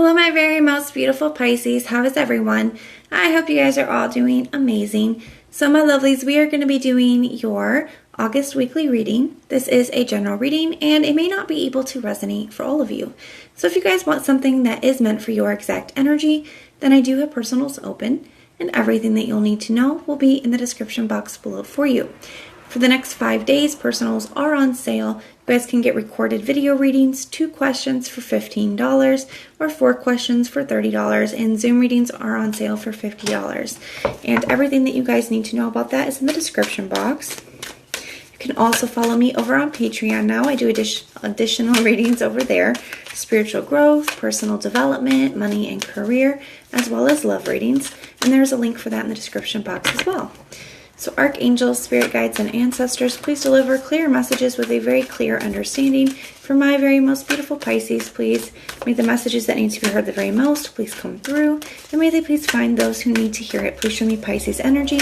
Hello, my very most beautiful Pisces. How is everyone? I hope you guys are all doing amazing. So my lovelies, we are going to be doing your August weekly reading. This is a general reading and it may not be able to resonate for all of you. So if you guys want something that is meant for your exact energy, then I do have personals open and everything that you'll need to know will be in the description box below for you. For the next 5 days, personals are on sale. You guys can get recorded video readings, 2 questions for $15 or 4 questions for $30, and Zoom readings are on sale for $50. And everything that you guys need to know about that is in the description box. You can also follow me over on Patreon now. I do additional readings over there. Spiritual growth, personal development, money and career, as well as love readings. And there's a link for that in the description box as well. So archangels, spirit guides, and ancestors, please deliver clear messages with a very clear understanding. For my very most beautiful Pisces, please, may the messages that need to be heard the very most, please come through. And may they please find those who need to hear it. Please show me Pisces energy.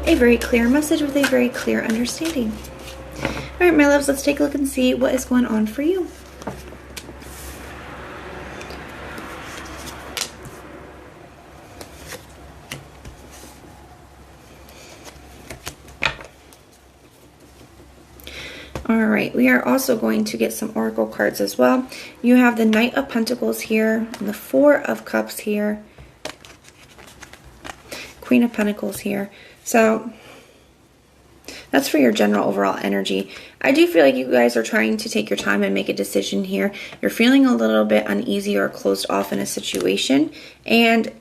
A very clear message with a very clear understanding. All right, my loves, let's take a look and see what is going on for you. All right, we are also going to get some oracle cards as well. You have the Knight of Pentacles here, and the Four of Cups here, Queen of Pentacles here. So that's for your general overall energy. I do feel like you guys are trying to take your time and make a decision here. You're feeling a little bit uneasy or closed off in a situation, and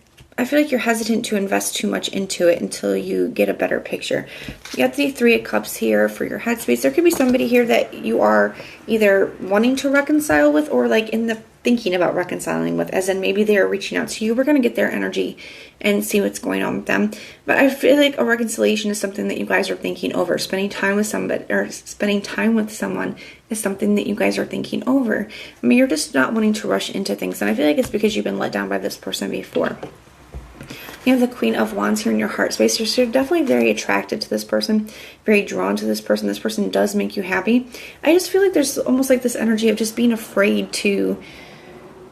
I feel like you're hesitant to invest too much into it until you get a better picture. You got the Three of Cups here for your headspace. There could be somebody here that you are either wanting to reconcile with or like in the thinking about reconciling with, as in maybe they are reaching out to you. We're going to get their energy and see what's going on with them. But I feel like a reconciliation is something that you guys are thinking over. Spending time with somebody or spending time with someone is something that you guys are thinking over. I mean, you're just not wanting to rush into things. And I feel like it's because you've been let down by this person before. You have the Queen of Wands here in your heart space. So you're definitely very attracted to this person, very drawn to this person. This person does make you happy. I just feel like there's almost like this energy of just being afraid to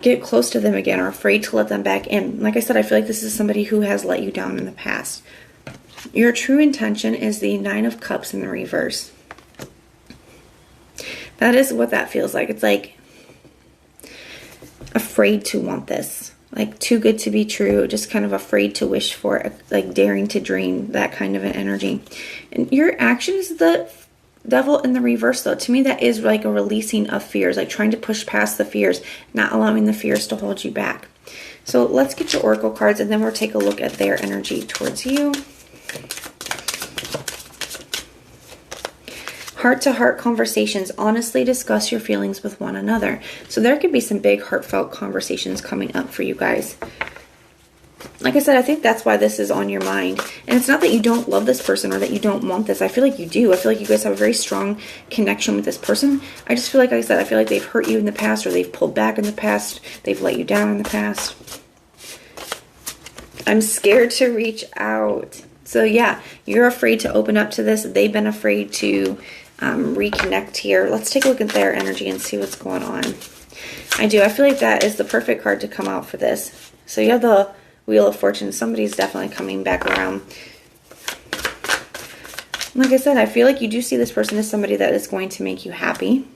get close to them again or afraid to let them back in. Like I said, I feel like this is somebody who has let you down in the past. Your true intention is the Nine of Cups in the reverse. That is what that feels like. It's like afraid to want this. Like too good to be true, just kind of afraid to wish for it, like daring to dream, that kind of an energy. And your action is the Devil in the reverse, though. To me, that is like a releasing of fears, like trying to push past the fears, not allowing the fears to hold you back. So let's get your oracle cards and then we'll take a look at their energy towards you. Heart-to-heart conversations. Honestly discuss your feelings with one another. So there could be some big heartfelt conversations coming up for you guys. Like I said, I think that's why this is on your mind. And it's not that you don't love this person or that you don't want this. I feel like you do. I feel like you guys have a very strong connection with this person. I just feel like I said, I feel like they've hurt you in the past or they've pulled back in the past. They've let you down in the past. I'm scared to reach out. So yeah, you're afraid to open up to this. They've been afraid to reconnect here. Let's take a look at their energy and see what's going on. I feel like that is the perfect card to come out for this. So you have the Wheel of Fortune. Somebody's definitely coming back around. Like I said, I feel like you do see this person as somebody that is going to make you happy.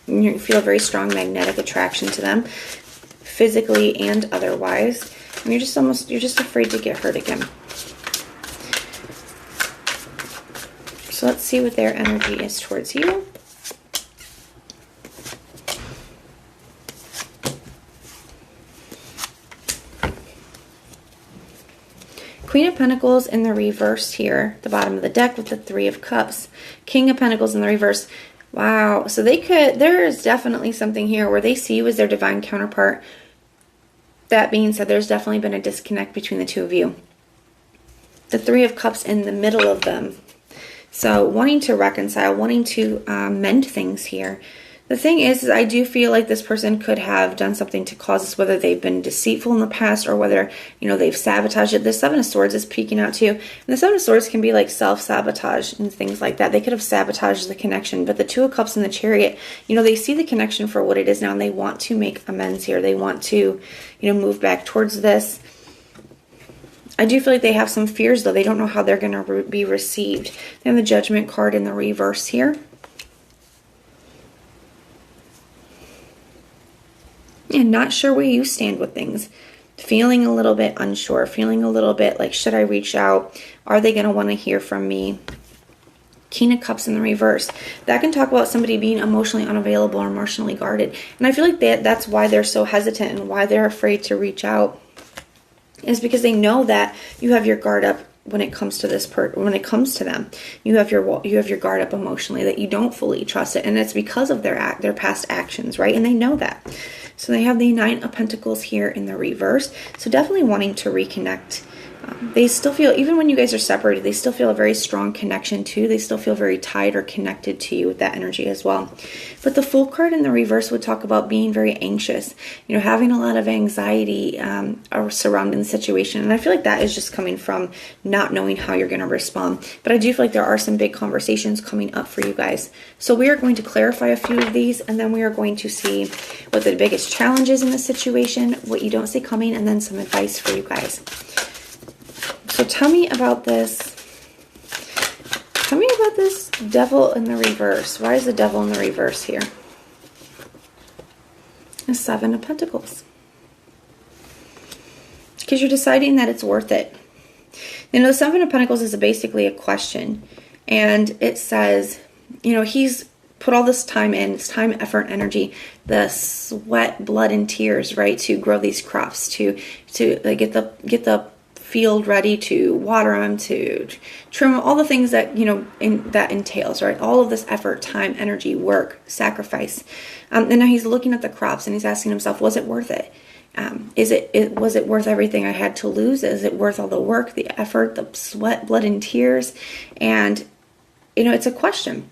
You feel a very strong magnetic attraction to them, physically and otherwise. And you're just afraid to get hurt again. So let's see what their energy is towards you. Queen of Pentacles in the reverse here, the bottom of the deck with the Three of Cups. King of Pentacles in the reverse. Wow. So there is definitely something here where they see you as their divine counterpart. That being said, there's definitely been a disconnect between the two of you. The Three of Cups in the middle of them. So wanting to reconcile, wanting to mend things here. The thing is I do feel like this person could have done something to cause this, whether they've been deceitful in the past or whether, they've sabotaged it. The Seven of Swords is peeking out too. And the Seven of Swords can be like self-sabotage and things like that. They could have sabotaged the connection. But the Two of Cups and the Chariot, they see the connection for what it is now, and they want to make amends here. They want to, move back towards this. I do feel like they have some fears, though. They don't know how they're going to be received. They have the Judgment card in the reverse here. And not sure where you stand with things. Feeling a little bit unsure. Feeling a little bit like, should I reach out? Are they going to want to hear from me? King of Cups in the reverse. That can talk about somebody being emotionally unavailable or emotionally guarded. And I feel like that's why they're so hesitant and why they're afraid to reach out. Is because they know that you have your guard up when it comes to when it comes to them. You have your guard up emotionally, that you don't fully trust it, and it's because of their past actions, right? And they know that. So they have the Nine of Pentacles here in the reverse. So definitely wanting to reconnect. They still feel, even when you guys are separated, they still feel a very strong connection too. They still feel very tied or connected to you with that energy as well. But the Fool card in the reverse would talk about being very anxious, having a lot of anxiety surrounding the situation. And I feel like that is just coming from not knowing how you're going to respond. But I do feel like there are some big conversations coming up for you guys. So we are going to clarify a few of these, and then we are going to see what the biggest challenge is in the situation, what you don't see coming, and then some advice for you guys. So tell me about this. Tell me about this Devil in the reverse. Why is the Devil in the reverse here? The Seven of Pentacles. Because you're deciding that it's worth it. The Seven of Pentacles is basically a question. And it says, he's put all this time in, it's time, effort, energy, the sweat, blood, and tears, right, to grow these crops, to get the field ready, to water them, to trim them, all the things that that entails, right? All of this effort, time, energy, work, sacrifice, and now he's looking at the crops and he's asking himself, was it worth it? Was it worth everything I had to lose? Is it worth all the work, the effort, the sweat, blood, and tears? And it's a question.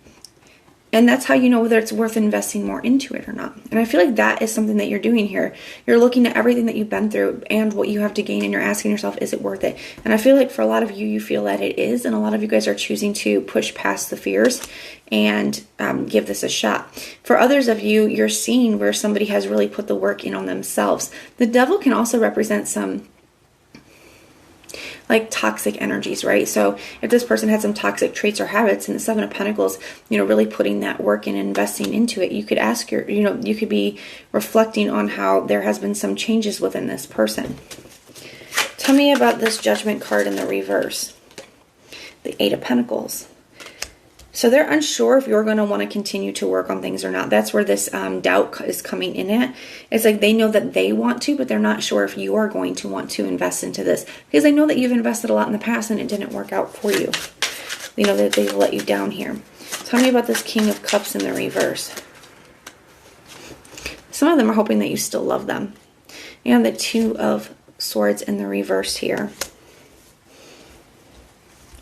And that's how you know whether it's worth investing more into it or not. And I feel like that is something that you're doing here. You're looking at everything that you've been through and what you have to gain, and you're asking yourself, is it worth it? And I feel like for a lot of you, you feel that it is. And a lot of you guys are choosing to push past the fears and give this a shot. For others of you, you're seeing where somebody has really put the work in on themselves. The Devil can also represent some like toxic energies, right? So if this person had some toxic traits or habits, and the Seven of Pentacles, really putting that work and investing into it, you could ask you could be reflecting on how there has been some changes within this person. Tell me about this Judgment card in the reverse. The Eight of Pentacles. So they're unsure if you're going to want to continue to work on things or not. That's where this doubt is coming in at. It's like they know that they want to, but they're not sure if you are going to want to invest into this. Because they know that you've invested a lot in the past and it didn't work out for you. They know that they've let you down here. Tell me about this King of Cups in the reverse. Some of them are hoping that you still love them. And the Two of Swords in the reverse here.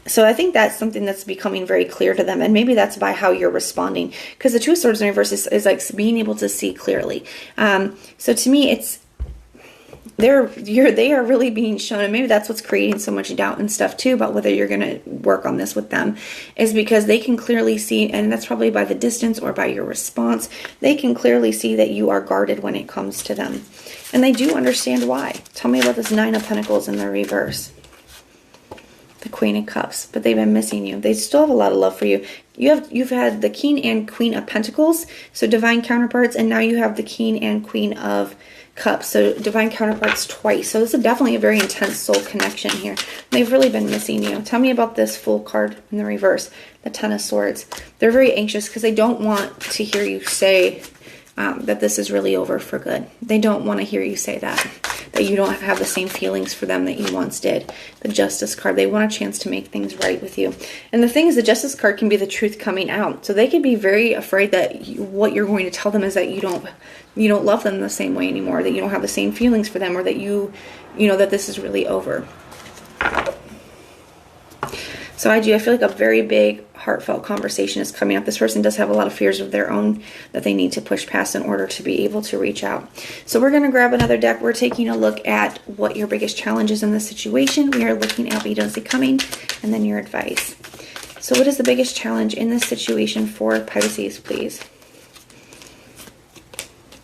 So I think that's something that's becoming very clear to them, and maybe that's by how you're responding, because the Two of Swords in reverse is like being able to see clearly. So to me, it's they are really being shown, and maybe that's what's creating so much doubt and stuff too about whether you're going to work on this with them, is because they can clearly see, and that's probably by the distance or by your response, they can clearly see that you are guarded when it comes to them, and they do understand why. Tell me about this Nine of Pentacles in the reverse. The Queen of Cups, but they've been missing you. They still have a lot of love for you. You've had the King and Queen of Pentacles, so divine counterparts, and now you have the King and Queen of Cups, so divine counterparts twice. So this is definitely a very intense soul connection here. They've really been missing you. Tell me about this Fool card in the reverse, the Ten of Swords. They're very anxious because they don't want to hear you say that this is really over for good. They don't want to hear you say that you don't have the same feelings for them that you once did. The Justice card, they want a chance to make things right with you. And the thing is, the Justice card can be the truth coming out. So they could be very afraid that what you're going to tell them is that you don't love them the same way anymore, that you don't have the same feelings for them, or that you know that this is really over. So So I feel like a very big, heartfelt conversation is coming up. This person does have a lot of fears of their own that they need to push past in order to be able to reach out. So we're going to grab another deck. We're taking a look at what your biggest challenge is in this situation. We are looking at what you don't see coming, and then your advice. So what is the biggest challenge in this situation for Pisces, please?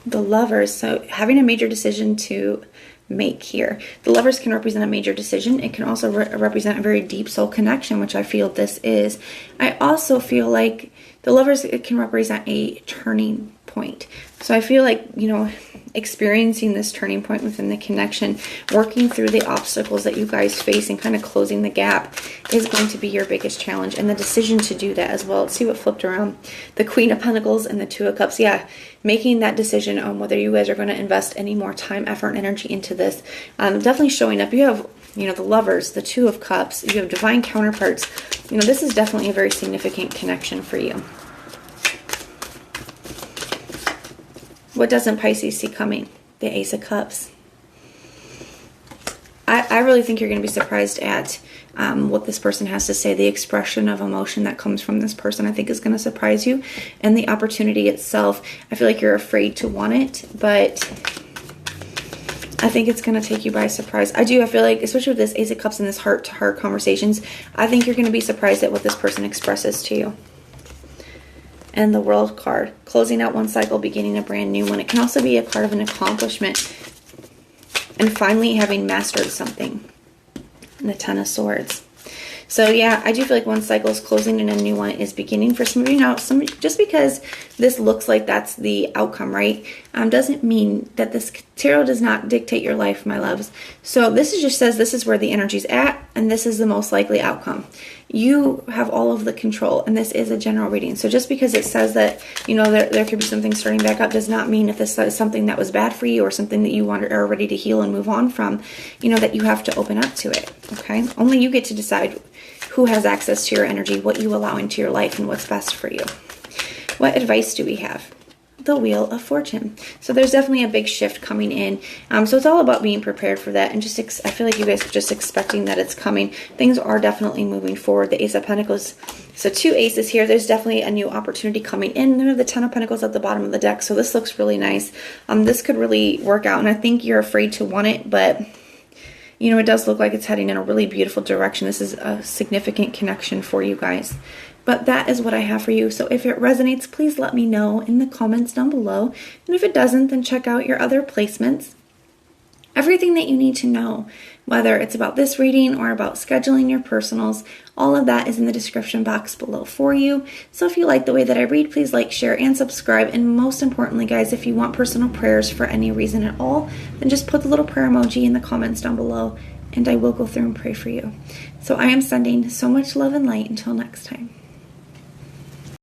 The Lovers. So having a major decision to make here. The Lovers can represent a major decision. It can also represent a very deep soul connection, which I feel this is. I also feel like the Lovers, it can represent a turning point. So I feel like, you know, experiencing this turning point within the connection, working through the obstacles that you guys face and kind of closing the gap is going to be your biggest challenge, and the decision to do that as well. Let's see what flipped around. The Queen of Pentacles and the Two of Cups. Yeah, making that decision on whether you guys are going to invest any more time, effort, and energy into this. Definitely showing up. You have, you know, the Lovers, the Two of Cups. You have divine counterparts. You know, this is definitely a very significant connection for you. What doesn't Pisces see coming? The Ace of Cups. I really think you're going to be surprised at what this person has to say. The expression of emotion that comes from this person, I think, is going to surprise you. And the opportunity itself, I feel like you're afraid to want it, but I think it's going to take you by surprise. I feel like, especially with this Ace of Cups and this heart-to-heart conversations, I think you're going to be surprised at what this person expresses to you. And the World card, closing out one cycle, beginning a brand new one. It can also be a card of an accomplishment and finally having mastered something. And the Ten of Swords. So yeah, I do feel like one cycle is closing and a new one is beginning for some of you. Now, just because this looks like that's the outcome, right, doesn't mean that this tarot does not dictate your life, my loves. So this just says this is where the energy's at, and this is the most likely outcome. You have all of the control, and this is a general reading. So just because it says that, you know, there could be something starting back up does not mean if this is something that was bad for you or something that you are ready to heal and move on from, you know, that you have to open up to it, okay? Only you get to decide who has access to your energy, what you allow into your life, and what's best for you. What advice do we have? The Wheel of Fortune. So there's definitely a big shift coming in. So it's all about being prepared for that, and I feel like you guys are just expecting that it's coming. Things are definitely moving forward. The Ace of Pentacles. So two aces here. There's definitely a new opportunity coming in. Then we have the Ten of Pentacles at the bottom of the deck. So this looks really nice. This could really work out, and I think you're afraid to want it, but you know, it does look like it's heading in a really beautiful direction. This is a significant connection for you guys. But that is what I have for you. So if it resonates, please let me know in the comments down below. And if it doesn't, then check out your other placements. Everything that you need to know, whether it's about this reading or about scheduling your personals, all of that is in the description box below for you. So if you like the way that I read, please like, share, and subscribe. And most importantly, guys, if you want personal prayers for any reason at all, then just put the little prayer emoji in the comments down below, and I will go through and pray for you. So I am sending so much love and light until next time.